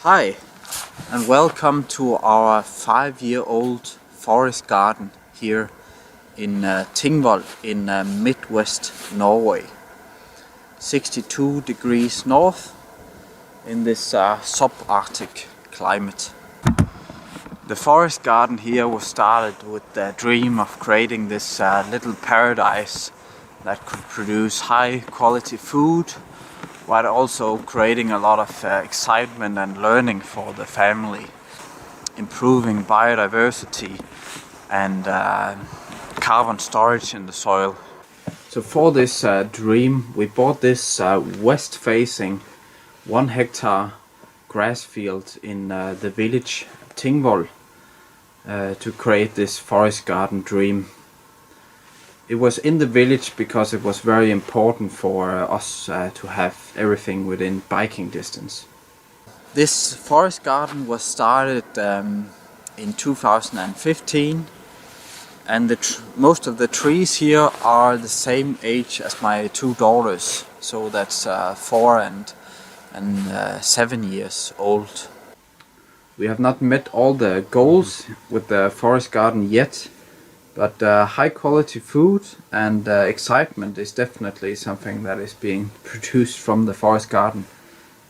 Hi, and welcome to our 5-year-old forest garden here in Tingvoll in Midwest Norway. 62 degrees north in this subarctic climate. The forest garden here was started with the dream of creating this little paradise that could produce high quality food, while also creating a lot of excitement and learning for the family, improving biodiversity and carbon storage in the soil. So for this dream we bought this west-facing 1 hectare grass field in the village Tingvoll to create this forest garden dream. It was in the village because it was very important for us to have everything within biking distance. This forest garden was started in 2015, and most of the trees here are the same age as my 2 daughters, so that's 4 and 7 years old. We have not met all the goals with the forest garden yet, but high quality food and excitement is definitely something that is being produced from the forest garden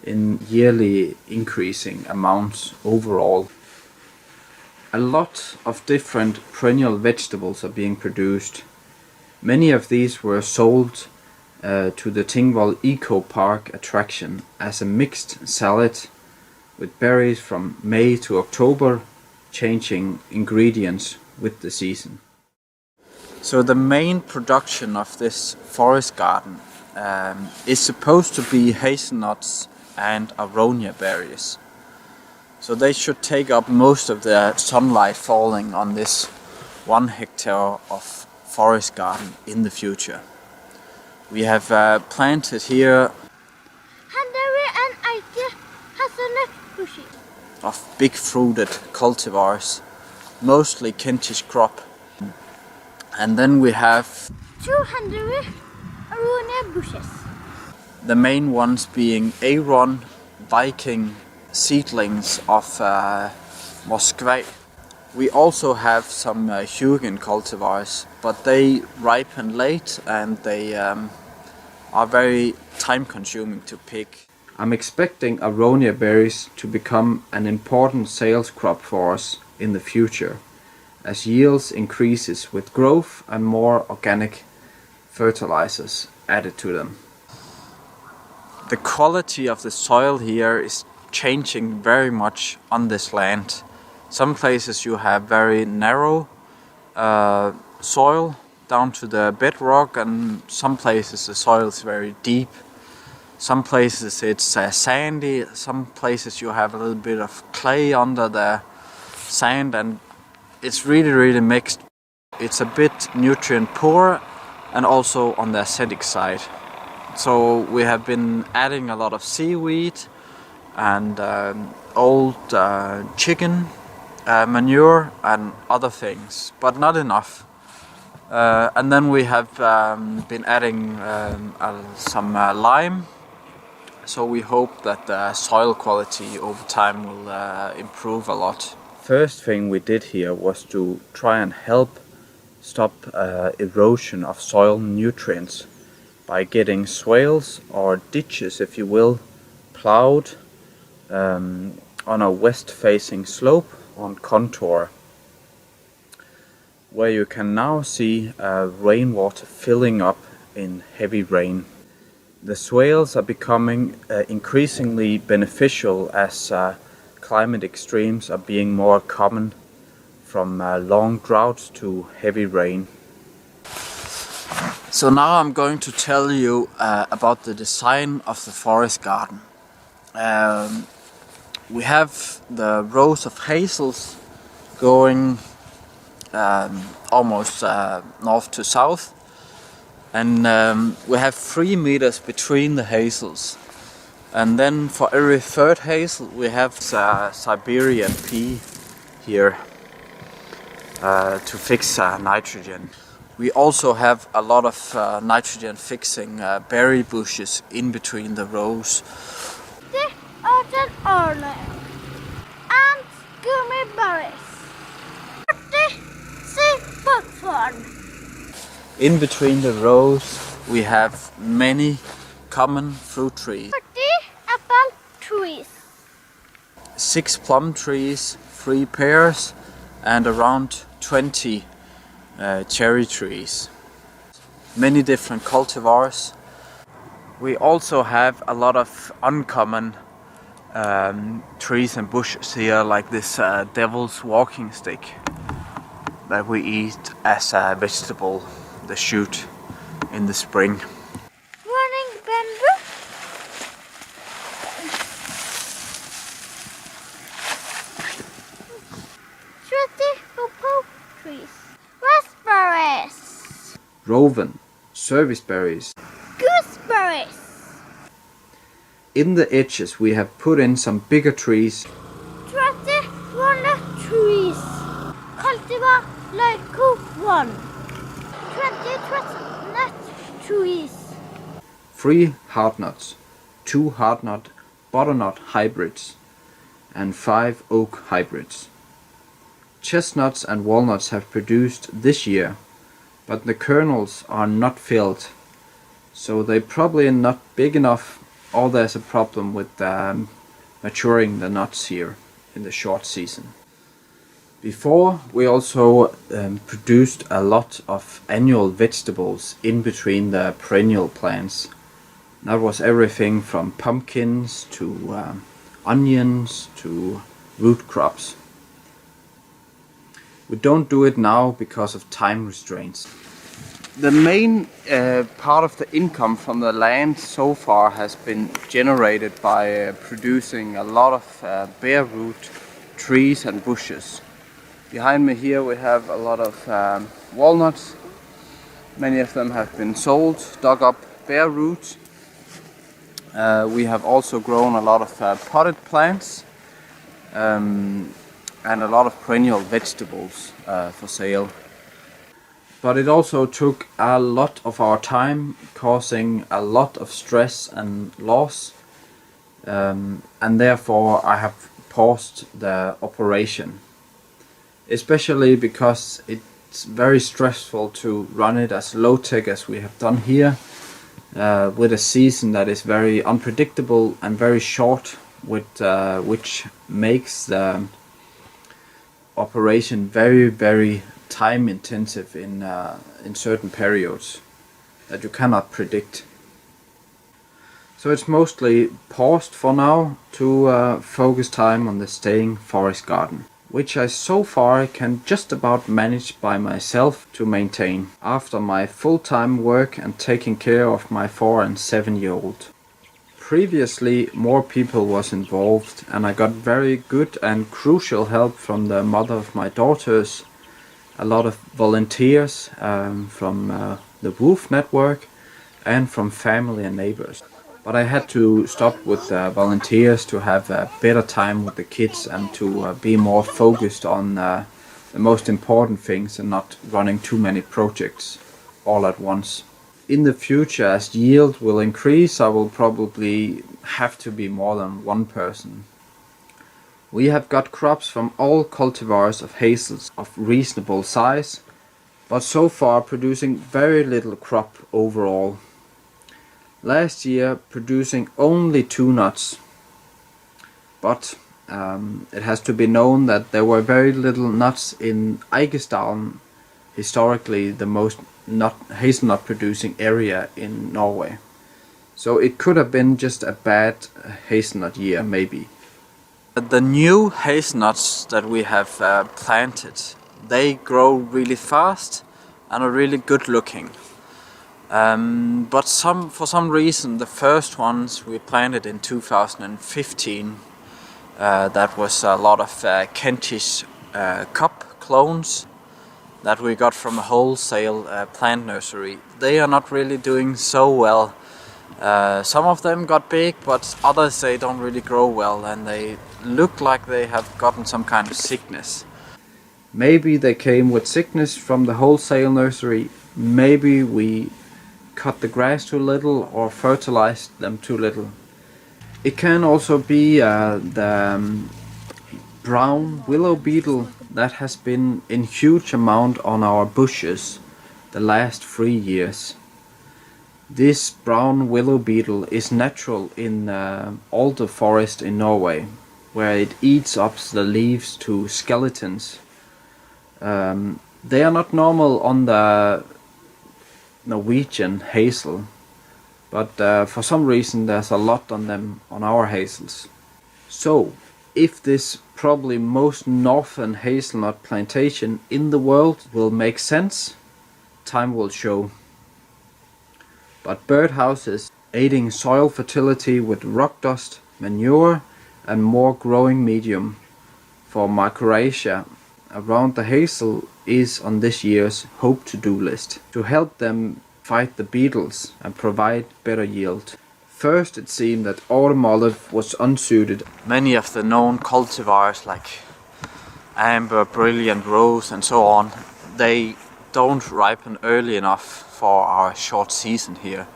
in yearly increasing amounts overall. A lot of different perennial vegetables are being produced. Many of these were sold to the Tingvoll Eco Park attraction as a mixed salad with berries from May to October, changing ingredients with the season. So the main production of this forest garden is supposed to be hazelnuts and aronia berries. So they should take up most of the sunlight falling on this 1 hectare of forest garden in the future. We have planted here of big fruited cultivars, mostly Kentish crop. And then we have 200 aronia bushes. The main ones being Aron, Viking seedlings of Moskva. We also have some Hugin cultivars, but they ripen late and they are very time consuming to pick. I'm expecting aronia berries to become an important sales crop for us in the future, as yields increases with growth and more organic fertilizers added to them. The quality of the soil here is changing very much on this land. Some places you have very narrow soil down to the bedrock, and some places the soil is very deep. Some places it's sandy, some places you have a little bit of clay under the sand, and it's really mixed. It's a bit nutrient poor and also on the acidic side. So we have been adding a lot of seaweed and old chicken manure and other things, but not enough. And then we have been adding some lime. So we hope that the soil quality over time will improve a lot. First thing we did here was to try and help stop erosion of soil nutrients by getting swales, or ditches if you will, plowed on a west-facing slope on contour, where you can now see rainwater filling up in heavy rain. The swales are becoming increasingly beneficial as climate extremes are being more common, from long droughts to heavy rain. So now I'm going to tell you about the design of the forest garden. We have the rows of hazels going almost north to south, and we have 3 meters between the hazels. And then for every third hazel we have Siberian pea here to fix nitrogen. We also have a lot of nitrogen fixing berry bushes in between the rows. Det är den Arne. In between the rows we have many common fruit trees. 40 apple trees. 6 plum trees, 3 pears and around 20 cherry trees. Many different cultivars. We also have a lot of uncommon trees and bushes here, like this devil's walking stick that we eat as a vegetable, the shoot in the spring. Running bamboo. Cocoa trees. Raspberries. Rowan, service berries. Gooseberries. In the edges we have put in some bigger trees. 30 walnut trees. Cultivar Lyco 1. 20 chestnut trees. 3 hard nuts, 2 hard nut butternut hybrids and 5 oak hybrids. Chestnuts and walnuts have produced this year, but the kernels are not filled, so they're probably not big enough, or there's a problem with maturing the nuts here in the short season. Before we also produced a lot of annual vegetables in between the perennial plants. That was everything from pumpkins to onions to root crops. We don't do it now because of time restraints. The main part of the income from the land so far has been generated by producing a lot of bare root trees and bushes. Behind me here we have a lot of walnuts. Many of them have been sold, dug up bare roots. We have also grown a lot of potted plants and a lot of perennial vegetables for sale. But it also took a lot of our time, causing a lot of stress and loss, and therefore I have paused the operation. Especially because it's very stressful to run it as low-tech as we have done here, with a season that is very unpredictable and very short, which makes the operation very time intensive in certain periods that you cannot predict. So it's mostly paused for now to focus time on the staying forest garden, which I so far can just about manage by myself to maintain after my full-time work and taking care of my 4 and 7-year-old. Previously more people was involved, and I got very good and crucial help from the mother of my daughters, a lot of volunteers from the Wolf network and from family and neighbors. But I had to stop with volunteers to have a better time with the kids and to be more focused on the most important things and not running too many projects all at once. In the future, as yield will increase, I will probably have to be more than one person. We have got crops from all cultivars of hazels of reasonable size, but so far producing very little crop overall. Last year producing only 2 nuts, but it has to be known that there were very little nuts in Eigesdalen, historically the most hazelnut producing area in Norway. So it could have been just a bad hazelnut year, maybe. The new hazelnuts that we have planted, they grow really fast and are really good looking. But for some reason the first ones we planted in 2015, that was a lot of Kentish cup clones that we got from a wholesale plant nursery. They are not really doing so well. Some of them got big, but others they don't really grow well, and they look like they have gotten some kind of sickness. Maybe they came with sickness from the wholesale nursery. Maybe we cut the grass too little or fertilized them too little. It can also be the brown willow beetle that has been in huge amount on our bushes the last 3 years. This brown willow beetle is natural in all the forest in Norway, where it eats up the leaves to skeletons. They are not normal on the Norwegian hazel, but for some reason there's a lot on them on our hazels. So, if this probably most northern hazelnut plantation in the world will make sense, time will show. But birdhouses aiding soil fertility with rock dust, manure and more growing medium for mycorrhizae around the hazel is on this year's hope to-do list to help them fight the beetles and provide better yield. First it seemed that autumn olive was unsuited. Many of the known cultivars like amber, brilliant rose and so on, they don't ripen early enough for our short season here.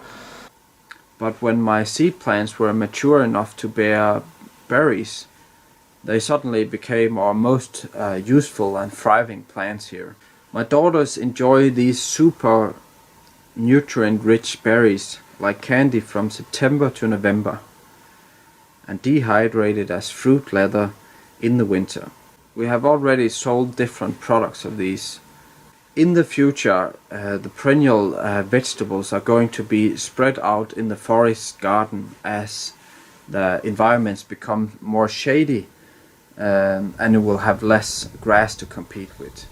But when my seed plants were mature enough to bear berries, they suddenly became our most useful and thriving plants here. My daughters enjoy these super nutrient-rich berries like candy from September to November, and dehydrated as fruit leather in the winter. We have already sold different products of these. In the future, the perennial vegetables are going to be spread out in the forest garden as the environments become more shady, and it will have less grass to compete with.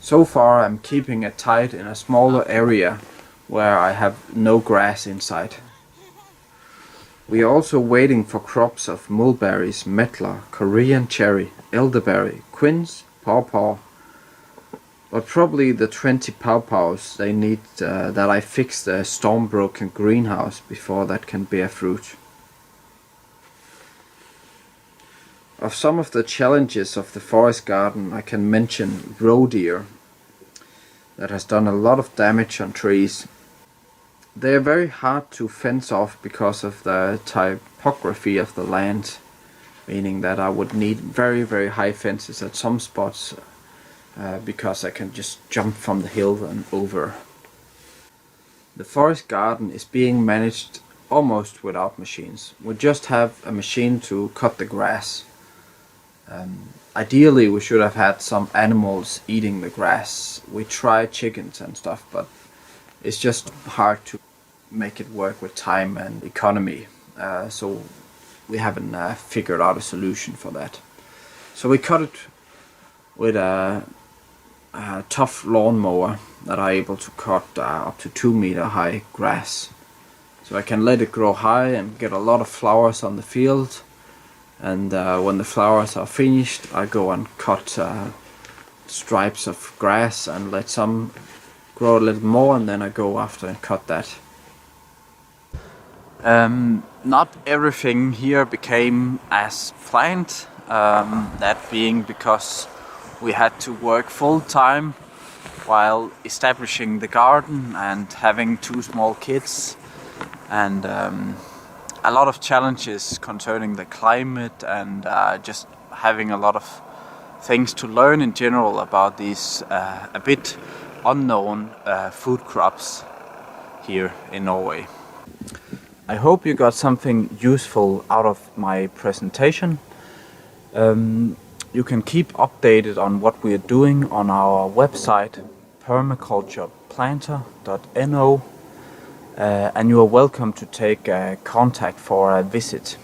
So far I'm keeping it tight in a smaller area where I have no grass inside. We are also waiting for crops of mulberries, medlar, Korean cherry, elderberry, quince, pawpaw. But probably the 20 pawpaws they need that I fix the storm-broken greenhouse before that can bear fruit. Of some of the challenges of the forest garden I can mention roe deer that has done a lot of damage on trees. They are very hard to fence off because of the topography of the land, meaning that I would need very high fences at some spots because I can just jump from the hill and over. The forest garden is being managed almost without machines. We just have a machine to cut the grass. Ideally we should have had some animals eating the grass. We tried chickens and stuff, but it's just hard to make it work with time and economy, so we haven't figured out a solution for that. So we cut it with a tough lawnmower that are able to cut up to 2 meter high grass. So I can let it grow high and get a lot of flowers on the field, and when the flowers are finished I go and cut stripes of grass and let some grow a little more, and then I go after and cut that. Not everything here became as planned, that being because we had to work full time while establishing the garden and having 2 small kids, and a lot of challenges concerning the climate, and just having a lot of things to learn in general about these a bit unknown food crops here in Norway. I hope you got something useful out of my presentation. You can keep updated on what we are doing on our website permakulturplanter.no, and you are welcome to take contact for a visit.